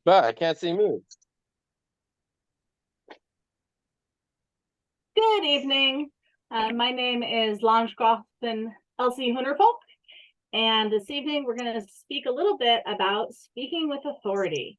But I can't see me. Good evening. My name is Landgrafin Hunrvogt, and this evening we're going to speak a little bit about speaking with authority.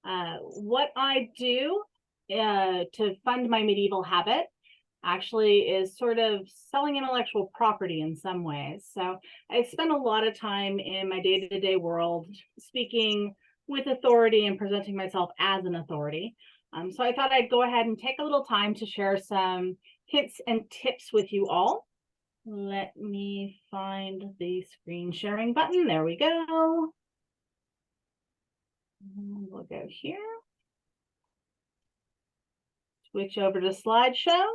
What I do to fund my medieval habit actually is sort of selling intellectual property in some ways. So I spend a lot of time in my day-to-day world speaking with authority and presenting myself as an authority. So I thought I'd go ahead and take a little time to share some hints and tips with you all. Let me find the screen sharing button. There we go. We'll go here. Switch over to slideshow.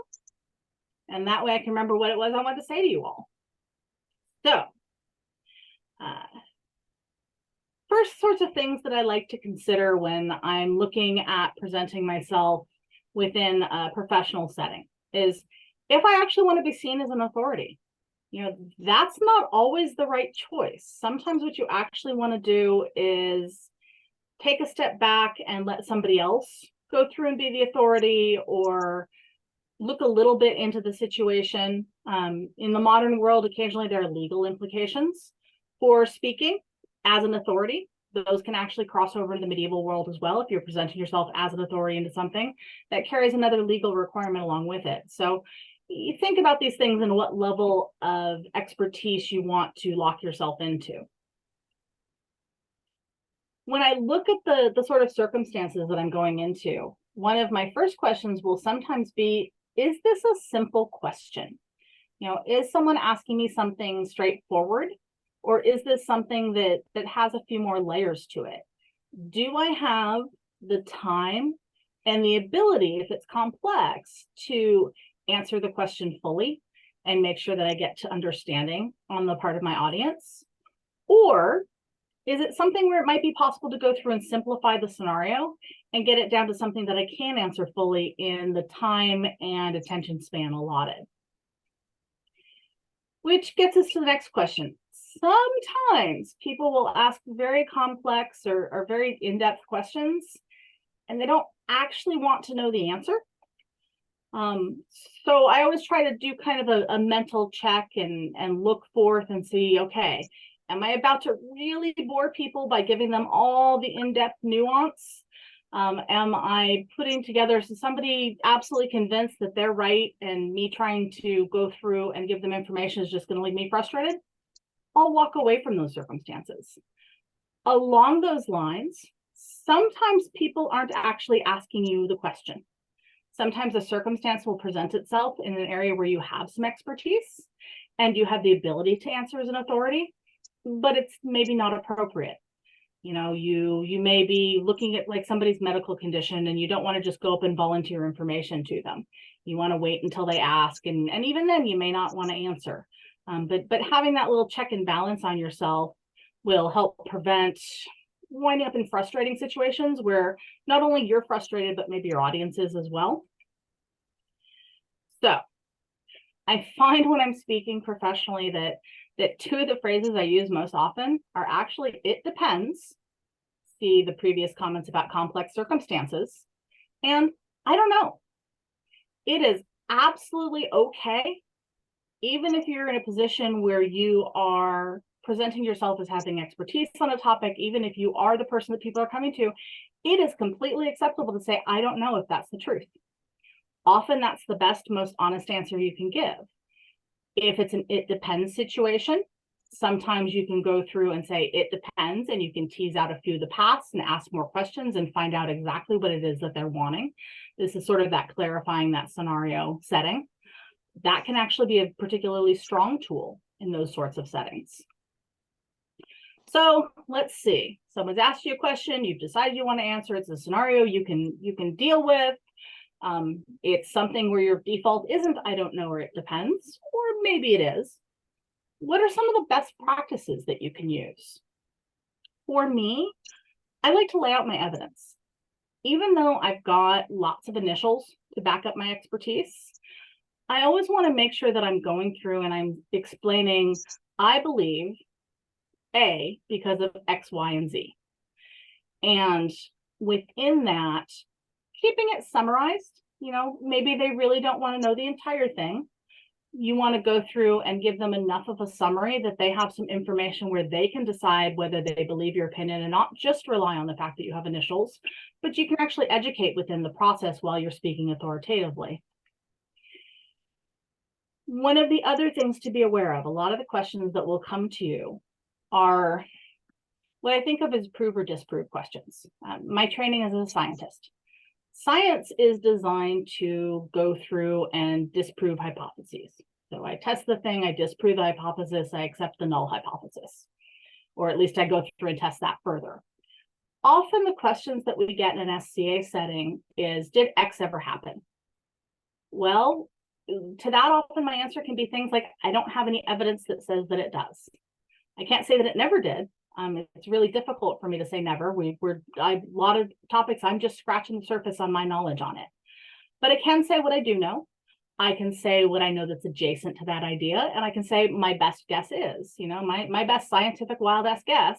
And that way I can remember what it was I wanted to say to you all. So, first sorts of things that I like to consider when I'm looking at presenting myself within a professional setting is if I actually want to be seen as an authority. You know, that's not always the right choice. Sometimes what you actually want to do is take a step back and let somebody else go through and be the authority, or look a little bit into the situation. In the modern world, occasionally there are legal implications for speaking as an authority. Those can actually cross over to the medieval world as well. If you're presenting yourself as an authority into something, that carries another legal requirement along with it. So you think about these things and what level of expertise you want to lock yourself into. When I look at the sort of circumstances that I'm going into, one of my first questions will sometimes be, is this a simple question? You know, is someone asking me something straightforward, or is this something that has a few more layers to it? Do I have the time and the ability, if it's complex, to answer the question fully and make sure that I get to understanding on the part of my audience? Or is it something where it might be possible to go through and simplify the scenario and get it down to something that I can answer fully in the time and attention span allotted? Which gets us to the next question. Sometimes people will ask very complex or very in-depth questions, and they don't actually want to know the answer. So I always try to do kind of a mental check and look forth and see, okay, am I about to really bore people by giving them all the in-depth nuance? Am I putting together so somebody absolutely convinced that they're right and me trying to go through and give them information is just going to leave me frustrated? I'll walk away from those circumstances. Along those lines, sometimes people aren't actually asking you the question. Sometimes a circumstance will present itself in an area where you have some expertise and you have the ability to answer as an authority, but it's maybe not appropriate. You know, you may be looking at like somebody's medical condition and you don't want to just go up and volunteer information to them. You want to wait until they ask, and even then you may not want to answer. But having that little check and balance on yourself will help prevent winding up in frustrating situations where not only you're frustrated, but maybe your audience is as well. So I find when I'm speaking professionally that two of the phrases I use most often are actually, it depends. See the previous comments about complex circumstances. And I don't know. It is absolutely okay, even if you're in a position where you are presenting yourself as having expertise on a topic, even if you are the person that people are coming to, it is completely acceptable to say, I don't know if that's the truth. Often that's the best, most honest answer you can give. If it's an it depends situation, sometimes you can go through and say it depends, and you can tease out a few of the paths and ask more questions and find out exactly what it is that they're wanting. This is sort of that clarifying that scenario setting. That can actually be a particularly strong tool in those sorts of settings. So let's see. Someone's asked you a question, you've decided you want to answer. It's a scenario you can deal with. It's something where your default isn't I don't know, or it depends, or maybe it is. What are some of the best practices that you can use? For me, I like to lay out my evidence. Even though I've got lots of initials to back up my expertise, I always want to make sure that I'm going through and I'm explaining, I believe A because of X, Y, and Z. And within that, keeping it summarized. Maybe they really don't want to know the entire thing. You want to go through and give them enough of a summary that they have some information where they can decide whether they believe your opinion and not just rely on the fact that you have initials, but you can actually educate within the process while you're speaking authoritatively. One of the other things to be aware of, a lot of the questions that will come to you are what I think of as prove or disprove questions. My training as a scientist. Science is designed to go through and disprove hypotheses. So I test the thing, I disprove the hypothesis, I accept the null hypothesis, or at least I go through and test that further. Often the questions that we get in an SCA setting is, did X ever happen? Well, to that often my answer can be things like, I don't have any evidence that says that it does. I can't say that it never did. It's really difficult for me to say never. A lot of topics, I'm just scratching the surface on my knowledge on it. But I can say what I do know. I can say what I know that's adjacent to that idea. And I can say my best guess is, my best scientific wild ass guess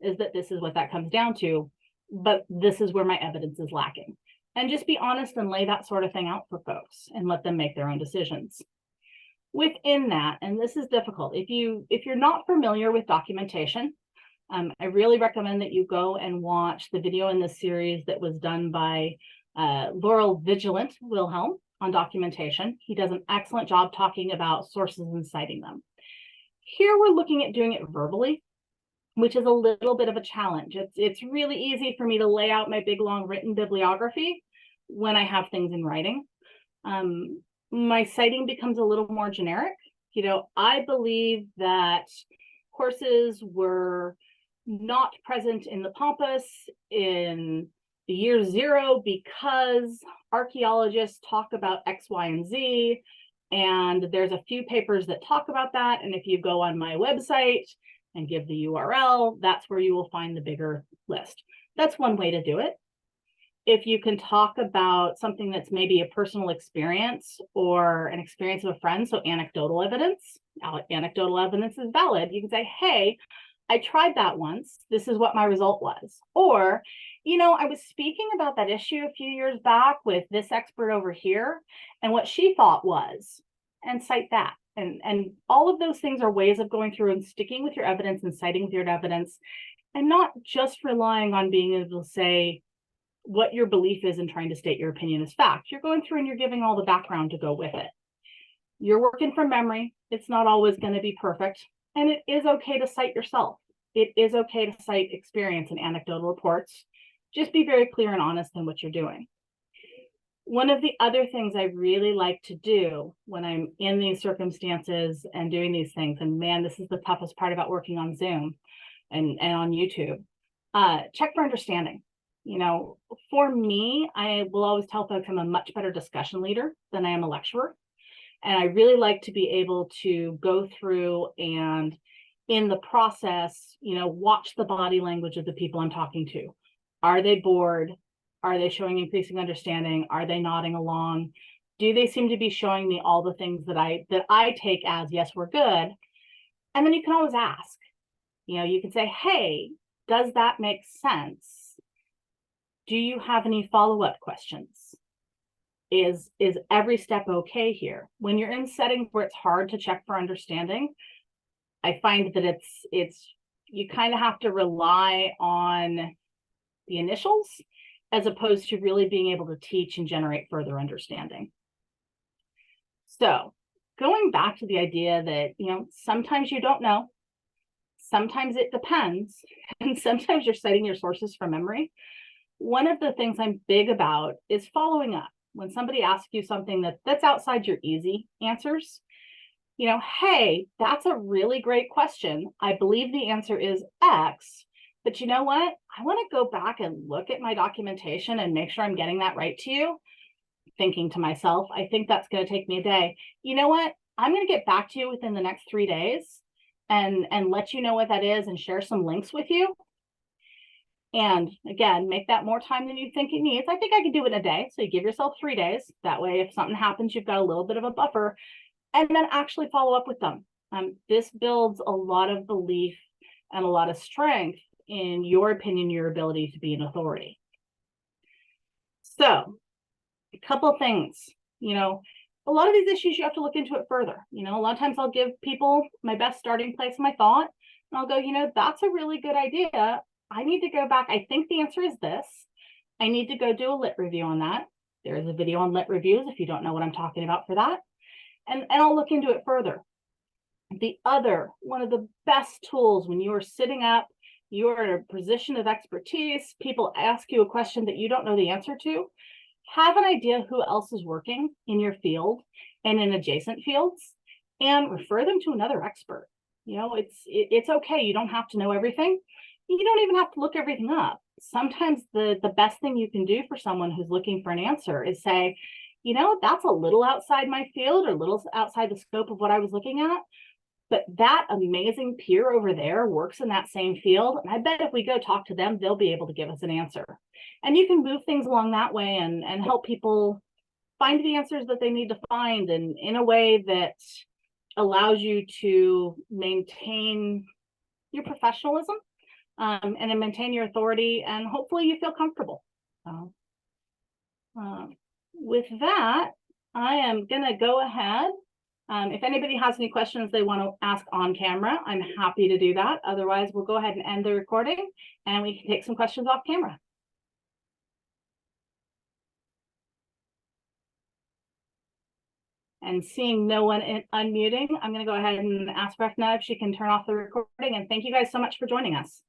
is that this is what that comes down to. But this is where my evidence is lacking. And just be honest and lay that sort of thing out for folks and let them make their own decisions. Within that, and this is difficult, if you're not familiar with documentation, I really recommend that you go and watch the video in this series that was done by Laurel Vigilant Wilhelm on documentation. He does an excellent job talking about sources and citing them. Here we're looking at doing it verbally, which is a little bit of a challenge. It's really easy for me to lay out my big long written bibliography when I have things in writing. My citing becomes a little more generic. I believe that horses were not present in the Pampas in the year 0 because archaeologists talk about X, Y, and Z. And there's a few papers that talk about that. And if you go on my website and give the URL, that's where you will find the bigger list. That's one way to do it. If you can talk about something that's maybe a personal experience or an experience of a friend, so anecdotal evidence is valid. You can say, hey, I tried that once. This is what my result was. Or, I was speaking about that issue a few years back with this expert over here, and what she thought was, and cite that. And all of those things are ways of going through and sticking with your evidence and citing with your evidence, and not just relying on being able to say what your belief is and trying to state your opinion as fact. You're going through and you're giving all the background to go with it. You're working from memory. It's not always going to be perfect. And it is okay to cite yourself. It is okay to cite experience and anecdotal reports. Just be very clear and honest in what you're doing. One of the other things I really like to do when I'm in these circumstances and doing these things, and man, this is the toughest part about working on Zoom and on YouTube, check for understanding. For me, I will always tell folks I'm a much better discussion leader than I am a lecturer. And I really like to be able to go through and in the process, watch the body language of the people I'm talking to. Are they bored? Are they showing increasing understanding? Are they nodding along? Do they seem to be showing me all the things that I take as, yes, we're good? And then you can always ask, you can say, hey, does that make sense? Do you have any follow-up questions? Is every step okay here? When you're in settings where it's hard to check for understanding, I find that you kind of have to rely on the initials as opposed to really being able to teach and generate further understanding. So going back to the idea that, sometimes you don't know, sometimes it depends, and sometimes you're citing your sources from memory. One of the things I'm big about is following up. When somebody asks you something that's outside your easy answers, hey, that's a really great question. I believe the answer is X, but you know what? I want to go back and look at my documentation and make sure I'm getting that right to you. Thinking to myself, I think that's going to take me a day. You know what? I'm going to get back to you within the next 3 days and let you know what that is and share some links with you. And again, make that more time than you think it needs. I think I can do it in a day. So you give yourself 3 days. That way, if something happens, you've got a little bit of a buffer, and then actually follow up with them. This builds a lot of belief and a lot of strength in your opinion, your ability to be an authority. So a couple things, a lot of these issues, you have to look into it further. A lot of times I'll give people my best starting place, my thought, and I'll go, that's a really good idea. I need to go back. I think the answer is this. I need to go do a lit review on that. There is a video on lit reviews if you don't know what I'm talking about for that. And I'll look into it further. One of the best tools when you are sitting up, you are in a position of expertise, people ask you a question that you don't know the answer to, have an idea who else is working in your field and in adjacent fields, and refer them to another expert. It's okay. You don't have to know everything. You don't even have to look everything up. Sometimes the best thing you can do for someone who's looking for an answer is say, that's a little outside my field or a little outside the scope of what I was looking at, but that amazing peer over there works in that same field. And I bet if we go talk to them, they'll be able to give us an answer. And you can move things along that way and help people find the answers that they need to find, and in a way that allows you to maintain your professionalism and then maintain your authority, and hopefully you feel comfortable. With that, I am going to go ahead. If anybody has any questions they want to ask on camera, I'm happy to do that. Otherwise, we'll go ahead and end the recording and we can take some questions off camera. And seeing no one unmuting, I'm going to go ahead and ask Rechna if she can turn off the recording. And thank you guys so much for joining us.